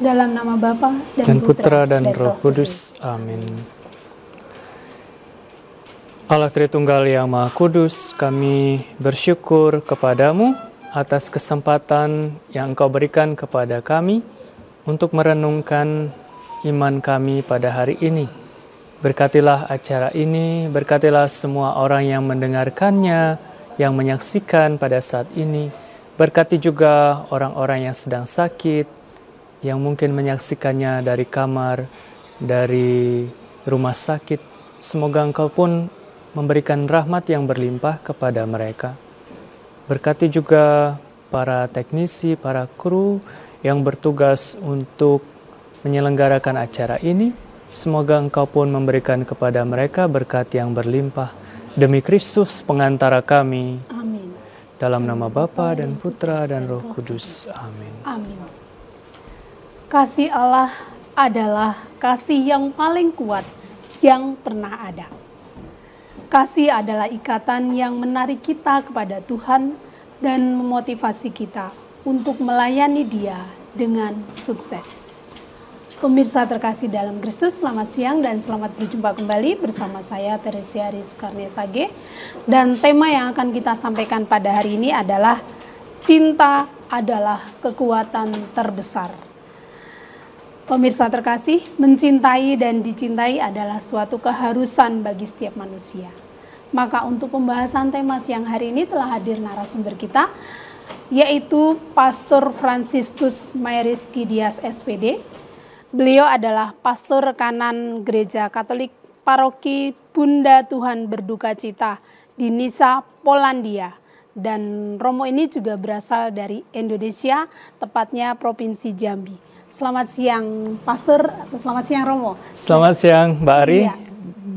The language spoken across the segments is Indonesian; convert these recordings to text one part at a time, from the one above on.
Dalam nama Bapa dan Putra dan Roh Kudus. Amin. Allah Tritunggal yang Maha Kudus, kami bersyukur kepadamu atas kesempatan yang Engkau berikan kepada kami untuk merenungkan iman kami pada hari ini. Berkatilah acara ini, berkatilah semua orang yang mendengarkannya, yang menyaksikan pada saat ini. Berkati juga orang-orang yang sedang sakit, yang mungkin menyaksikannya dari kamar, dari rumah sakit. Semoga Engkau pun memberikan rahmat yang berlimpah kepada mereka. Berkati juga para teknisi, para kru yang bertugas untuk menyelenggarakan acara ini. Semoga Engkau pun memberikan kepada mereka berkat yang berlimpah. Demi Kristus pengantara kami. Amin. Dalam nama Bapa dan Putra dan Roh Kudus. Amin. Amin. Kasih Allah adalah kasih yang paling kuat yang pernah ada. Kasih adalah ikatan yang menarik kita kepada Tuhan dan memotivasi kita untuk melayani Dia dengan sukses. Pemirsa terkasih dalam Kristus, selamat siang dan selamat berjumpa kembali bersama saya Teresia Rizkarnia Sage. Dan tema yang akan kita sampaikan pada hari ini adalah cinta adalah kekuatan terbesar. Pemirsa terkasih, mencintai dan dicintai adalah suatu keharusan bagi setiap manusia. Maka untuk pembahasan tema siang hari ini telah hadir narasumber kita, yaitu Pastor Franciscus Mayriski Dias SPD. Beliau adalah pastor rekanan Gereja Katolik Paroki Bunda Tuhan Berduka Cita di Nisa, Polandia. Dan Romo ini juga berasal dari Indonesia, tepatnya Provinsi Jambi. Selamat siang Pastor, atau selamat siang Romo. Selamat siang Mbak Ari, iya.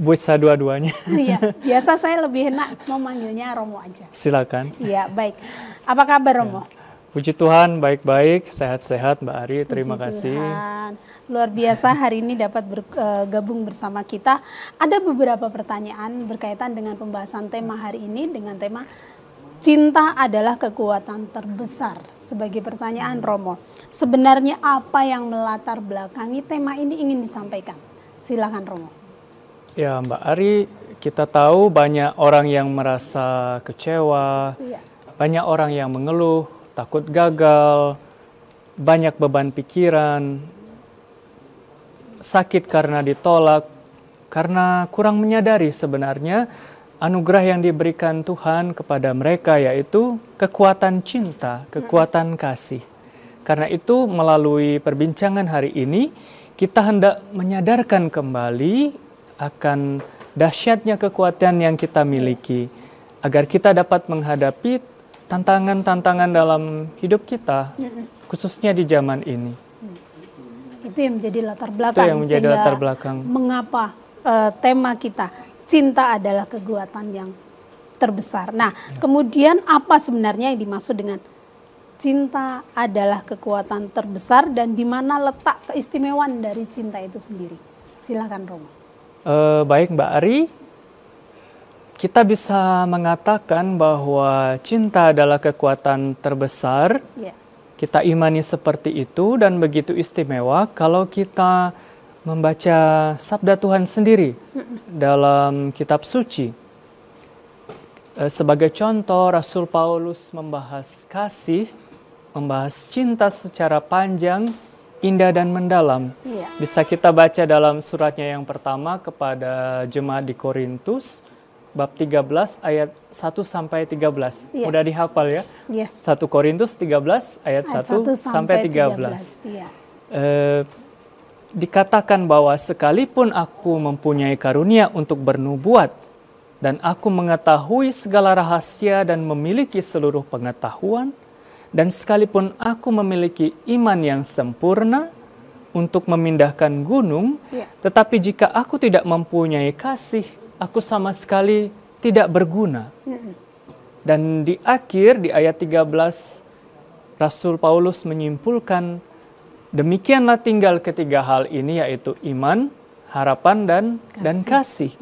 Bisa dua-duanya. Iya, biasa saya lebih enak memanggilnya Romo aja. Silakan. Iya, baik. Apa kabar Romo? Ya. Puji Tuhan, baik-baik, sehat-sehat Mbak Ari, terima kasih. Tuhan. Luar biasa hari ini dapat bergabung bersama kita. Ada beberapa pertanyaan berkaitan dengan pembahasan tema hari ini dengan tema cinta adalah kekuatan terbesar. Sebagai pertanyaan Romo, sebenarnya apa yang melatar belakangi tema ini ingin disampaikan? Silakan Romo. Ya Mbak Ari, kita tahu banyak orang yang merasa kecewa, banyak orang yang mengeluh, takut gagal, banyak beban pikiran, sakit karena ditolak, karena kurang menyadari sebenarnya anugerah yang diberikan Tuhan kepada mereka, yaitu kekuatan cinta, kekuatan kasih. Karena itu melalui perbincangan hari ini, kita hendak menyadarkan kembali akan dahsyatnya kekuatan yang kita miliki, agar kita dapat menghadapi tantangan-tantangan dalam hidup kita, khususnya di zaman ini. Itu yang menjadi latar belakang. Itu yang menjadi latar belakang. Mengapa tema kita cinta adalah kekuatan yang terbesar. Nah, kemudian apa sebenarnya yang dimaksud dengan cinta adalah kekuatan terbesar dan di mana letak keistimewaan dari cinta itu sendiri? Silakan Romo. Baik Mbak Ari, kita bisa mengatakan bahwa cinta adalah kekuatan terbesar. Kita imani seperti itu dan begitu istimewa kalau kita membaca sabda Tuhan sendiri dalam kitab suci. Sebagai contoh, Rasul Paulus membahas kasih, membahas cinta secara panjang, indah dan mendalam. Bisa kita baca dalam suratnya yang pertama kepada jemaat di Korintus, bab 13 ayat 1 sampai 13. Mudah dihafal ya. 1 Korintus 13 ayat 1 sampai 13. Dikatakan bahwa sekalipun aku mempunyai karunia untuk bernubuat dan aku mengetahui segala rahasia dan memiliki seluruh pengetahuan, dan sekalipun aku memiliki iman yang sempurna untuk memindahkan gunung, tetapi jika aku tidak mempunyai kasih, aku sama sekali tidak berguna. Dan di akhir, di ayat 13, Rasul Paulus menyimpulkan, demikianlah tinggal ketiga hal ini, yaitu iman, harapan, dan kasih.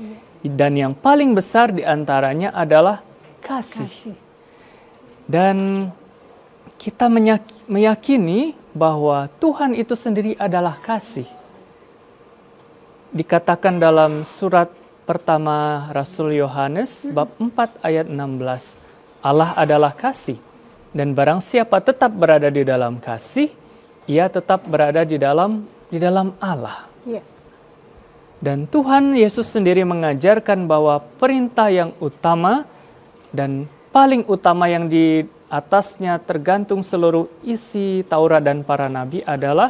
Dan yang paling besar diantaranya adalah kasih. Dan kita meyakini bahwa Tuhan itu sendiri adalah kasih. Dikatakan dalam surat pertama Rasul Yohanes bab 4 ayat 16, Allah adalah kasih, dan barang siapa tetap berada di dalam kasih, ia tetap berada di dalam Allah. Ya. Dan Tuhan Yesus sendiri mengajarkan bahwa perintah yang utama dan paling utama yang di atasnya tergantung seluruh isi Taurat dan para nabi adalah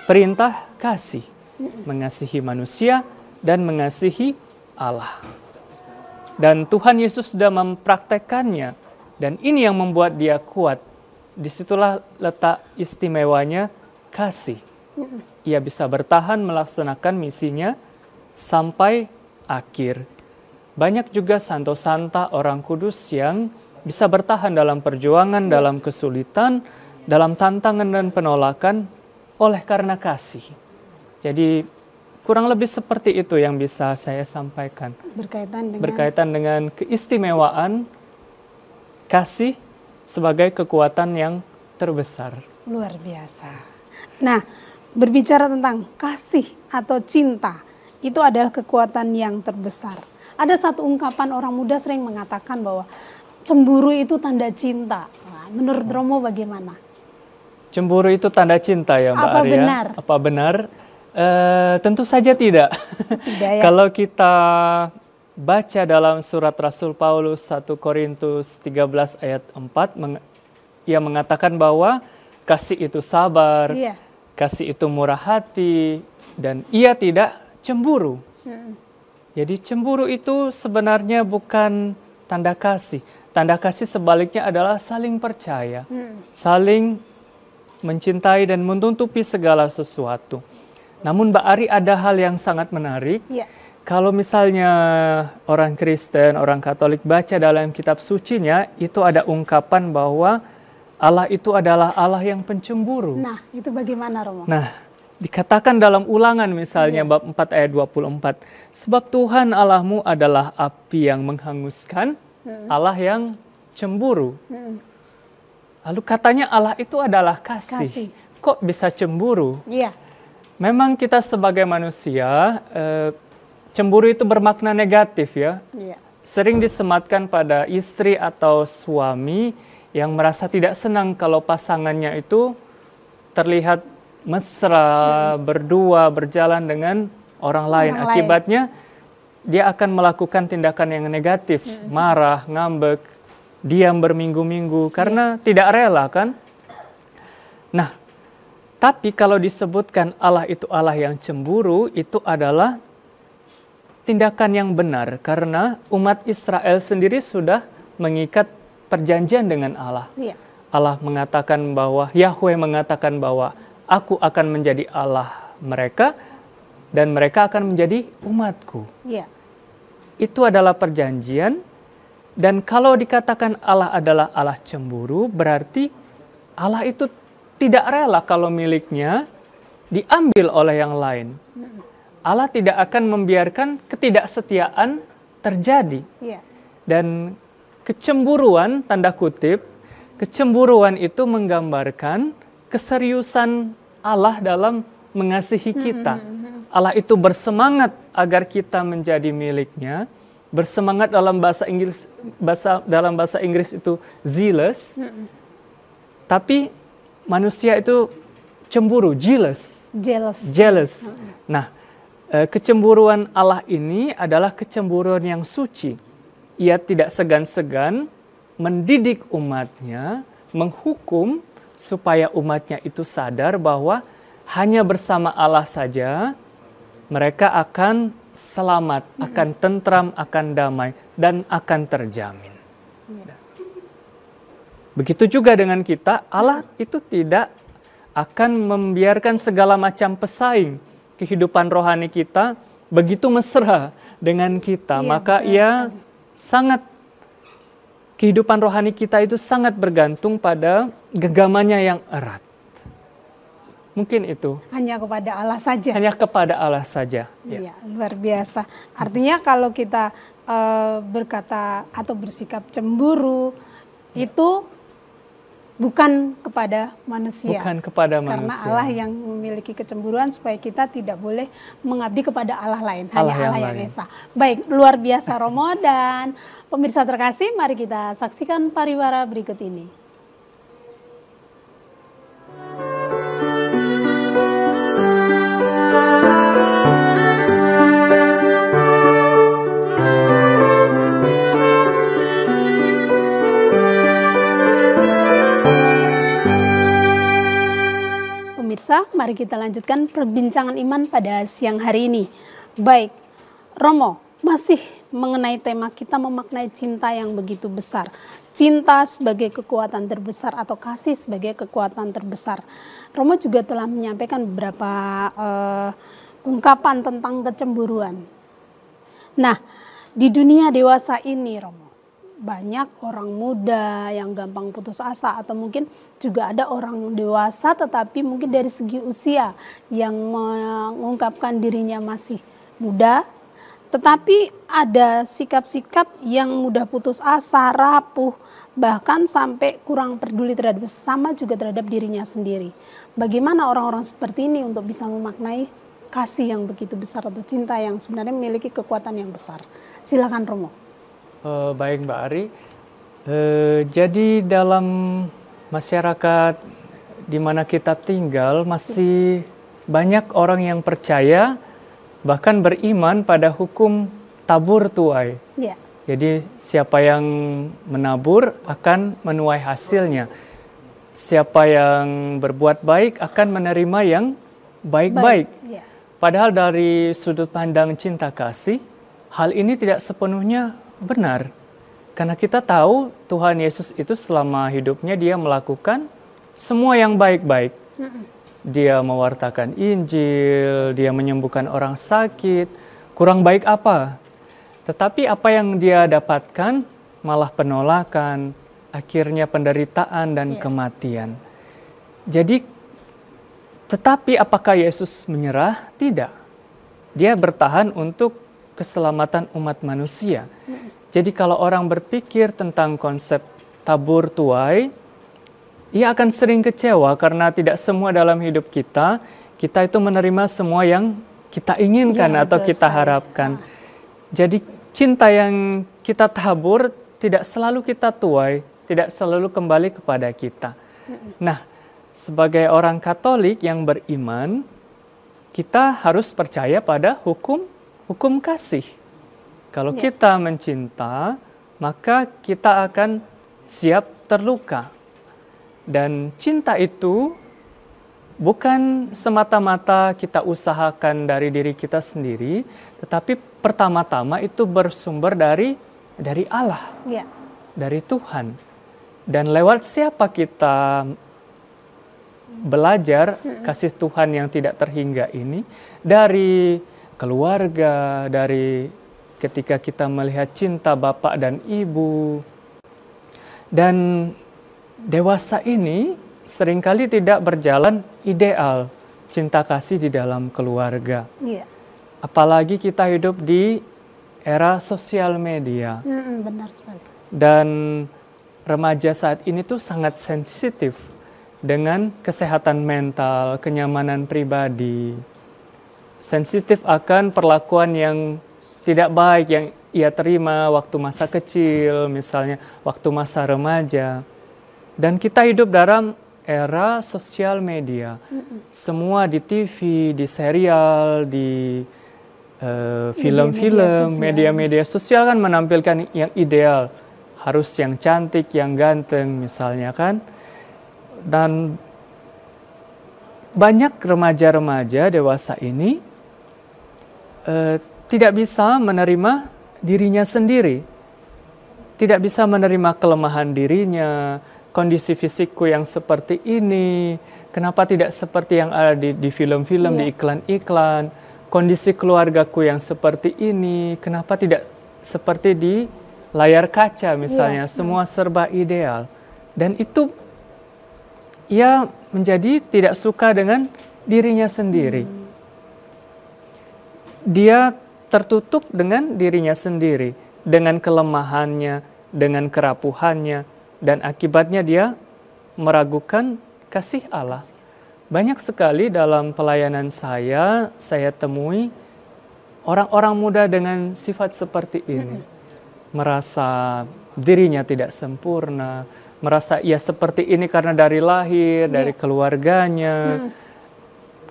perintah kasih. Mengasihi manusia dan mengasihi Allah. Dan Tuhan Yesus sudah mempraktekannya. Dan ini yang membuat dia kuat. Disitulah letak istimewanya kasih. Ia bisa bertahan melaksanakan misinya sampai akhir. Banyak juga santo-santa orang kudus yang bisa bertahan dalam perjuangan, dalam kesulitan, dalam tantangan dan penolakan oleh karena kasih. Jadi kurang lebih seperti itu yang bisa saya sampaikan. Berkaitan dengan keistimewaan kasih sebagai kekuatan yang terbesar. Luar biasa. Nah, berbicara tentang kasih atau cinta, itu adalah kekuatan yang terbesar. Ada satu ungkapan orang muda sering mengatakan bahwa cemburu itu tanda cinta. Nah, menurut Romo bagaimana? Cemburu itu tanda cinta ya Mbak Apa Arya? benar? Apa benar? Tentu saja tidak. Tidak ya? Kalau kita baca dalam surat Rasul Paulus 1 Korintus 13 ayat 4, ia mengatakan bahwa kasih itu sabar, Iya. kasih itu murah hati, dan ia tidak cemburu. Jadi cemburu itu sebenarnya bukan tanda kasih. Tanda kasih sebaliknya adalah saling percaya, saling mencintai dan menutupi segala sesuatu. Namun Mbak Ari, ada hal yang sangat menarik. Ya. Kalau misalnya orang Kristen, orang Katolik baca dalam kitab sucinya, itu ada ungkapan bahwa Allah itu adalah Allah yang pencemburu. Nah, itu bagaimana Romo? Nah, dikatakan dalam Ulangan misalnya bab 4 ayat 24, sebab Tuhan Allahmu adalah api yang menghanguskan, Allah yang cemburu. Lalu katanya Allah itu adalah kasih. Kok bisa cemburu? Iya. Memang kita sebagai manusia, cemburu itu bermakna negatif ya. Iya. Sering disematkan pada istri atau suami yang merasa tidak senang kalau pasangannya itu terlihat mesra, berdua, berjalan dengan orang lain. Akibatnya dia akan melakukan tindakan yang negatif, marah, ngambek, diam berminggu-minggu karena tidak rela kan. Nah, tapi kalau disebutkan Allah itu Allah yang cemburu, itu adalah tindakan yang benar karena umat Israel sendiri sudah mengikat perjanjian dengan Allah. Iya. Allah mengatakan bahwa, Yahweh mengatakan bahwa aku akan menjadi Allah mereka dan mereka akan menjadi umatku. Iya. Itu adalah perjanjian, dan kalau dikatakan Allah adalah Allah cemburu, berarti Allah itu tidak rela kalau miliknya diambil oleh yang lain. Allah tidak akan membiarkan ketidaksetiaan terjadi. Iya. Dan kecemburuan, tanda kutip, kecemburuan itu menggambarkan keseriusan Allah dalam mengasihi kita. Allah itu bersemangat agar kita menjadi miliknya. Bersemangat dalam bahasa Inggris itu zealous. Tapi manusia itu cemburu, jealous. Nah, kecemburuan Allah ini adalah kecemburuan yang suci. Ia tidak segan-segan mendidik umatnya, menghukum supaya umatnya itu sadar bahwa hanya bersama Allah saja mereka akan selamat, akan tentram, akan damai, dan akan terjamin. Begitu juga dengan kita, Allah itu tidak akan membiarkan segala macam pesaing kehidupan rohani kita begitu mesra dengan kita. Maka ia sangat, kehidupan rohani kita itu sangat bergantung pada genggamannya yang erat. Mungkin itu. Hanya kepada Allah saja. Hanya kepada Allah saja. Iya, luar biasa. Artinya kalau kita berkata atau bersikap cemburu, itu bukan kepada manusia. Bukan kepada Karena manusia. Allah yang memiliki kecemburuan supaya kita tidak boleh mengabdi kepada Allah lain, Allah hanya yang Allah yang lain. esa. Baik, luar biasa Romo, dan pemirsa terkasih, mari kita saksikan pariwara berikut ini. Pemirsa, mari kita lanjutkan perbincangan iman pada siang hari ini. Baik, Romo, masih mengenai tema kita memaknai cinta yang begitu besar. Cinta sebagai kekuatan terbesar atau kasih sebagai kekuatan terbesar. Romo juga telah menyampaikan beberapa ungkapan tentang kecemburuan. Nah, di dunia dewasa ini, Romo, banyak orang muda yang gampang putus asa, atau mungkin juga ada orang dewasa tetapi mungkin dari segi usia yang mengungkapkan dirinya masih muda, tetapi ada sikap-sikap yang mudah putus asa, rapuh, bahkan sampai kurang peduli terhadap sesama, juga terhadap dirinya sendiri. Bagaimana orang-orang seperti ini untuk bisa memaknai kasih yang begitu besar atau cinta yang sebenarnya memiliki kekuatan yang besar? Silakan Romo. Baik Mbak Ari, jadi dalam masyarakat di mana kita tinggal masih banyak orang yang percaya bahkan beriman pada hukum tabur tuai. Ya. Jadi siapa yang menabur akan menuai hasilnya. Siapa yang berbuat baik akan menerima yang baik-baik. Ya. Padahal dari sudut pandang cinta kasih, hal ini tidak sepenuhnya benar. Karena kita tahu Tuhan Yesus itu selama hidupnya dia melakukan semua yang baik-baik. Dia mewartakan Injil, dia menyembuhkan orang sakit, kurang baik apa? Tetapi apa yang dia dapatkan malah penolakan, akhirnya penderitaan dan kematian. Jadi, tetapi apakah Yesus menyerah? Tidak. Dia bertahan untuk keselamatan umat manusia. Jadi kalau orang berpikir tentang konsep tabur tuai, ia akan sering kecewa karena tidak semua dalam hidup kita itu menerima semua yang kita inginkan atau kita harapkan. Jadi cinta yang kita tabur tidak selalu kita tuai, tidak selalu kembali kepada kita. Nah, sebagai orang Katolik yang beriman, kita harus percaya pada hukum kasih. Kalau kita mencinta, maka kita akan siap terluka. Dan cinta itu bukan semata-mata kita usahakan dari diri kita sendiri, tetapi pertama-tama itu bersumber dari Allah, dari Tuhan. Dan lewat siapa kita belajar kasih Tuhan yang tidak terhingga ini? Dari keluarga, dari ketika kita melihat cinta bapak dan ibu. Dan dewasa ini seringkali tidak berjalan ideal cinta kasih di dalam keluarga. Apalagi kita hidup di era sosial media. Benar sekali. Dan remaja saat ini tuh sangat sensitif dengan kesehatan mental, kenyamanan pribadi. Sensitif akan perlakuan yang tidak baik yang ia terima waktu masa kecil, misalnya waktu masa remaja. Dan kita hidup dalam era sosial media. Semua di TV, di serial, di film-film, media-media sosial kan menampilkan yang ideal. Harus yang cantik, yang ganteng misalnya kan. Dan banyak remaja-remaja dewasa ini tidak bisa menerima dirinya sendiri. Tidak bisa menerima kelemahan dirinya, kondisi fisikku yang seperti ini, kenapa tidak seperti yang ada di film-film, di iklan-iklan, kondisi keluargaku yang seperti ini, kenapa tidak seperti di layar kaca misalnya, semua serba ideal. Dan itu ia menjadi tidak suka dengan dirinya sendiri. Dia tertutup dengan dirinya sendiri, dengan kelemahannya, dengan kerapuhannya, dan akibatnya dia meragukan kasih Allah. Banyak sekali dalam pelayanan saya temui orang-orang muda dengan sifat seperti ini. Merasa dirinya tidak sempurna, merasa ia seperti ini karena dari lahir, dari keluarganya,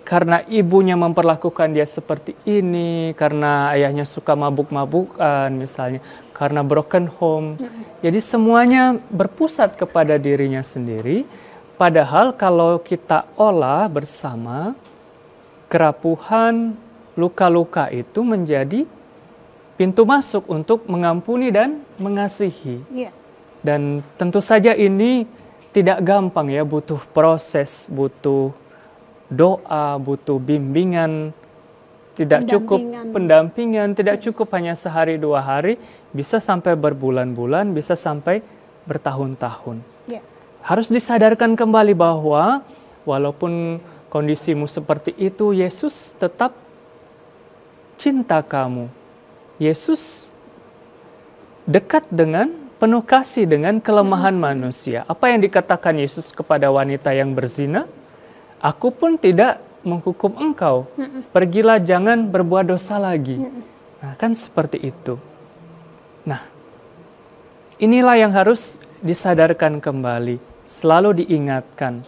karena ibunya memperlakukan dia seperti ini, karena ayahnya suka mabuk-mabukan misalnya, karena broken home. Jadi semuanya berpusat kepada dirinya sendiri, padahal kalau kita olah bersama, kerapuhan, luka-luka itu menjadi pintu masuk untuk mengampuni dan mengasihi. Dan tentu saja ini tidak gampang ya, butuh proses, butuh doa, butuh bimbingan, tidak cukup pendampingan, tidak cukup hanya sehari 2 hari, bisa sampai berbulan-bulan, bisa sampai bertahun-tahun. Harus disadarkan kembali bahwa walaupun kondisimu seperti itu, Yesus tetap cinta kamu. Yesus dekat dengan, penuh kasih dengan kelemahan manusia. Apa yang dikatakan Yesus kepada wanita yang berzina? Aku pun tidak menghukum engkau. Pergilah, jangan berbuat dosa lagi. Nah, kan seperti itu. Nah, inilah yang harus disadarkan kembali, selalu diingatkan.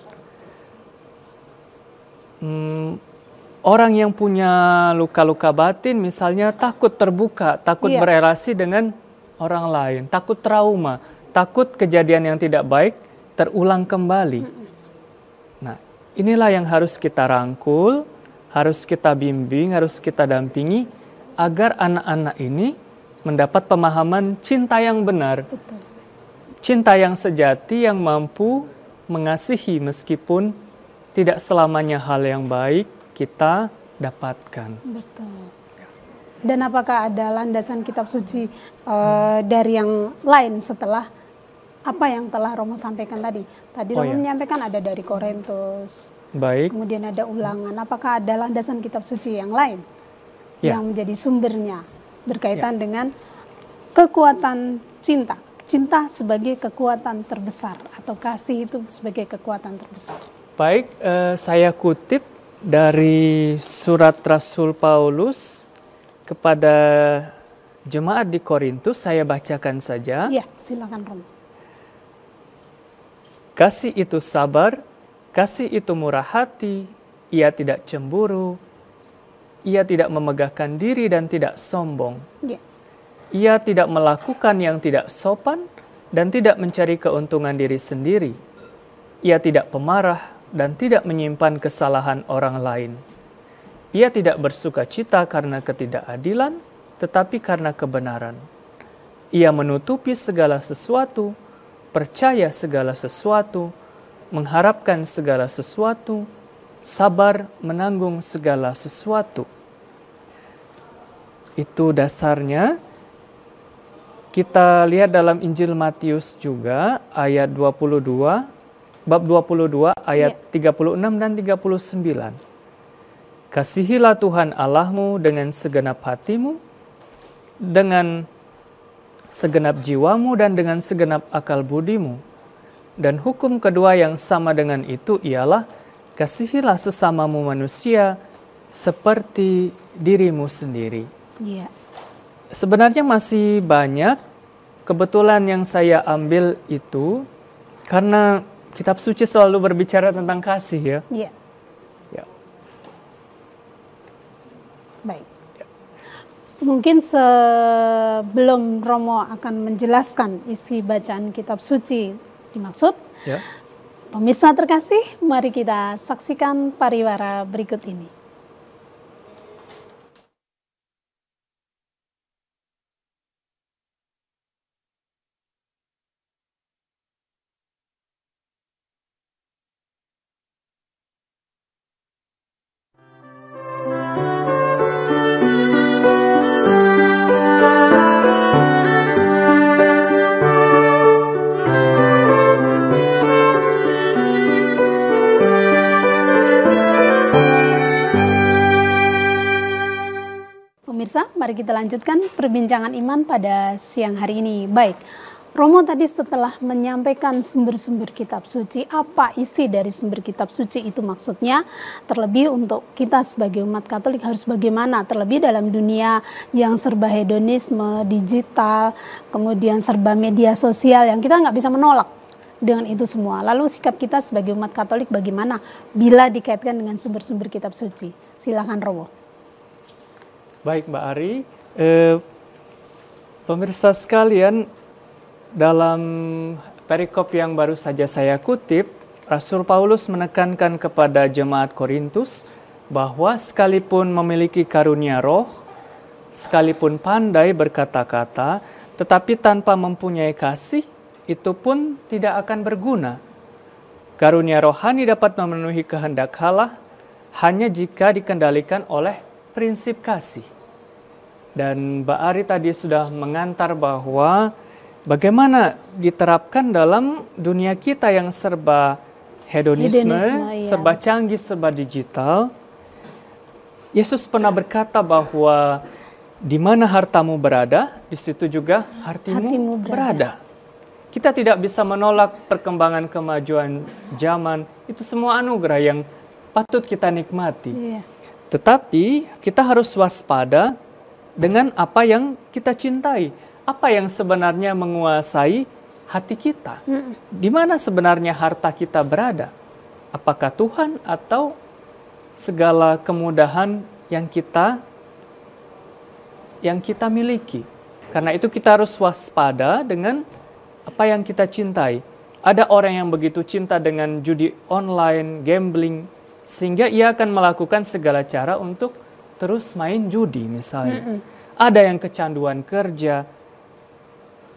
Orang yang punya luka-luka batin misalnya takut terbuka, takut berelasi dengan orang lain, takut trauma, takut kejadian yang tidak baik terulang kembali. Nah, inilah yang harus kita rangkul, harus kita bimbing, harus kita dampingi agar anak-anak ini mendapat pemahaman cinta yang benar. Cinta yang sejati yang mampu mengasihi meskipun tidak selamanya hal yang baik kita dapatkan. Betul. Dan apakah ada landasan kitab suci dari yang lain setelah apa yang telah Romo sampaikan tadi? Tadi Romo menyampaikan ada dari Korintus. Baik. Kemudian ada Ulangan. Apakah ada landasan kitab suci yang lain yang menjadi sumbernya berkaitan dengan kekuatan cinta? Cinta sebagai kekuatan terbesar atau kasih itu sebagai kekuatan terbesar. Baik, saya kutip dari surat Rasul Paulus kepada jemaat di Korintus, saya bacakan saja. Ya, silakan Romo. Kasih itu sabar, kasih itu murah hati, ia tidak cemburu, ia tidak memegahkan diri dan tidak sombong. Ia tidak melakukan yang tidak sopan dan tidak mencari keuntungan diri sendiri. Ia tidak pemarah dan tidak menyimpan kesalahan orang lain. Ia tidak bersuka cita karena ketidakadilan, tetapi karena kebenaran. Ia menutupi segala sesuatu, percaya segala sesuatu, mengharapkan segala sesuatu, sabar menanggung segala sesuatu. Itu dasarnya. Kita lihat dalam Injil Matius juga ayat 22, bab 22 ayat 36 dan 39. Kasihilah Tuhan Allahmu dengan segenap hatimu, dengan segenap jiwamu dan dengan segenap akal budimu. Dan hukum kedua yang sama dengan itu ialah kasihilah sesamamu manusia seperti dirimu sendiri. Sebenarnya masih banyak, kebetulan yang saya ambil itu karena kitab suci selalu berbicara tentang kasih ya. Baik. Mungkin sebelum Romo akan menjelaskan isi bacaan kitab suci dimaksud, pemirsa terkasih, mari kita saksikan pariwara berikut ini. Pemirsa, mari kita lanjutkan perbincangan iman pada siang hari ini. Baik, Romo tadi setelah menyampaikan sumber-sumber kitab suci, apa isi dari sumber kitab suci itu maksudnya, terlebih untuk kita sebagai umat Katolik harus bagaimana, terlebih dalam dunia yang serba hedonisme, digital, kemudian serba media sosial yang kita nggak bisa menolak dengan itu semua. Lalu sikap kita sebagai umat Katolik bagaimana bila dikaitkan dengan sumber-sumber kitab suci? Silakan Romo. Baik Mbak Ari, pemirsa sekalian, dalam perikop yang baru saja saya kutip, Rasul Paulus menekankan kepada jemaat Korintus bahwa sekalipun memiliki karunia roh, sekalipun pandai berkata-kata, tetapi tanpa mempunyai kasih, itu pun tidak akan berguna. Karunia rohani dapat memenuhi kehendak Allah hanya jika dikendalikan oleh prinsip kasih. Dan Mbak Ari tadi sudah mengantar bahwa bagaimana diterapkan dalam dunia kita yang serba hedonisme, serba canggih, serba digital. Yesus pernah berkata bahwa di mana hartamu berada, di situ juga hatimu berada. Kita tidak bisa menolak perkembangan kemajuan zaman. Itu semua anugerah yang patut kita nikmati. Tetapi kita harus waspada dengan apa yang kita cintai. Apa yang sebenarnya menguasai hati kita? Di mana sebenarnya harta kita berada? Apakah Tuhan atau segala kemudahan yang kita miliki? Karena itu kita harus waspada dengan apa yang kita cintai. Ada orang yang begitu cinta dengan judi online, gambling, sehingga ia akan melakukan segala cara untuk terus main judi misalnya. Ada yang kecanduan kerja,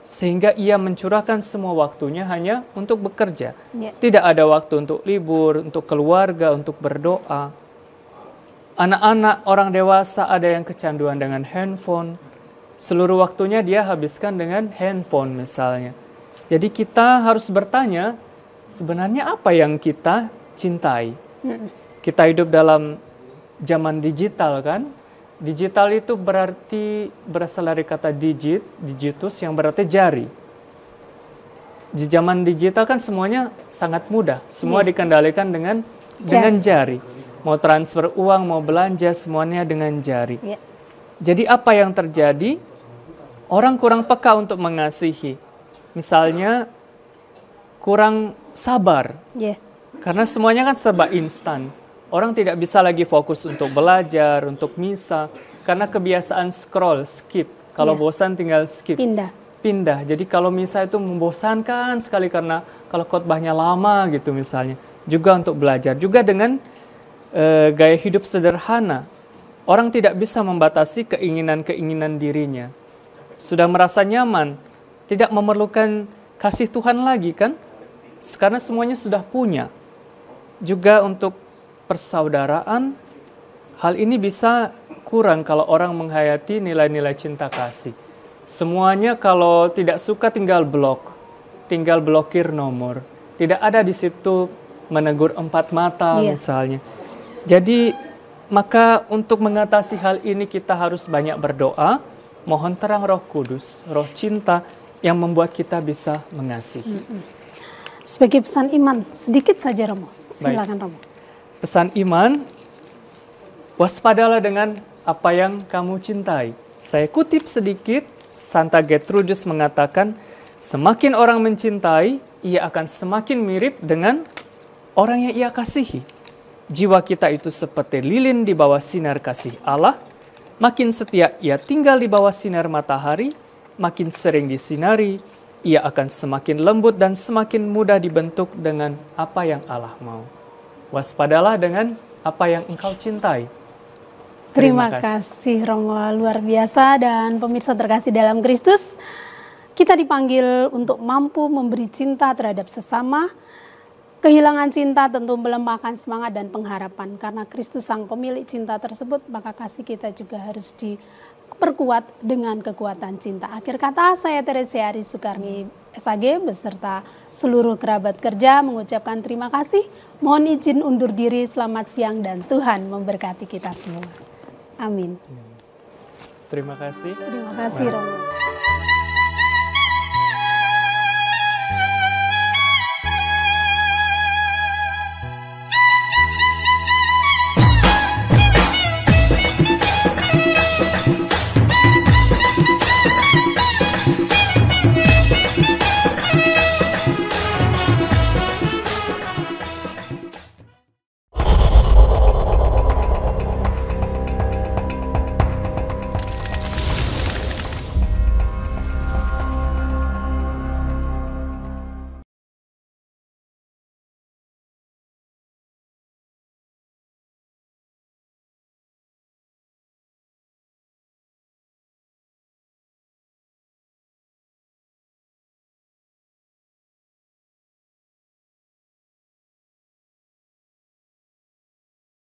sehingga ia mencurahkan semua waktunya hanya untuk bekerja. Tidak ada waktu untuk libur, untuk keluarga, untuk berdoa. Anak-anak, orang dewasa ada yang kecanduan dengan handphone. Seluruh waktunya dia habiskan dengan handphone misalnya. Jadi kita harus bertanya, sebenarnya apa yang kita cintai? Kita hidup dalam zaman digital kan? Digital itu berarti berasal dari kata digitus yang berarti jari. Di zaman digital kan semuanya sangat mudah. Semua dikendalikan dengan jari. Mau transfer uang, mau belanja, semuanya dengan jari. Jadi apa yang terjadi? Orang kurang peka untuk mengasihi. Misalnya kurang sabar. Karena semuanya kan serba instan. Orang tidak bisa lagi fokus untuk belajar, untuk misa, karena kebiasaan scroll, skip. Kalau bosan tinggal skip. Pindah. Jadi kalau misa itu membosankan sekali karena kalau khotbahnya lama gitu misalnya. Juga untuk belajar. Juga dengan gaya hidup sederhana. Orang tidak bisa membatasi keinginan-keinginan dirinya. Sudah merasa nyaman, tidak memerlukan kasih Tuhan lagi kan? Karena semuanya sudah punya. Juga untuk persaudaraan, hal ini bisa kurang kalau orang menghayati nilai-nilai cinta kasih. Semuanya kalau tidak suka tinggal blokir nomor. Tidak ada di situ menegur empat mata misalnya. Jadi maka untuk mengatasi hal ini kita harus banyak berdoa, mohon terang Roh Kudus, Roh cinta yang membuat kita bisa mengasihi. Sebagai pesan iman, sedikit saja Romo. Silakan Romo. Pesan iman, waspadalah dengan apa yang kamu cintai. Saya kutip sedikit, Santa Gertrudis mengatakan, semakin orang mencintai, ia akan semakin mirip dengan orang yang ia kasihi. Jiwa kita itu seperti lilin di bawah sinar kasih Allah. Makin setia ia tinggal di bawah sinar matahari, makin sering disinari, ia akan semakin lembut dan semakin mudah dibentuk dengan apa yang Allah mau. Waspadalah dengan apa yang engkau cintai. Terima kasih Romo, luar biasa. Dan pemirsa terkasih dalam Kristus, kita dipanggil untuk mampu memberi cinta terhadap sesama. Kehilangan cinta tentu melemahkan semangat dan pengharapan. Karena Kristus sang pemilik cinta tersebut, maka kasih kita juga harus diperkuat dengan kekuatan cinta. Akhir kata, saya Teresia Ari Sukarni SAG beserta seluruh kerabat kerja mengucapkan terima kasih. Mohon izin undur diri, selamat siang dan Tuhan memberkati kita semua. Amin. Terima kasih. Terima kasih Romo.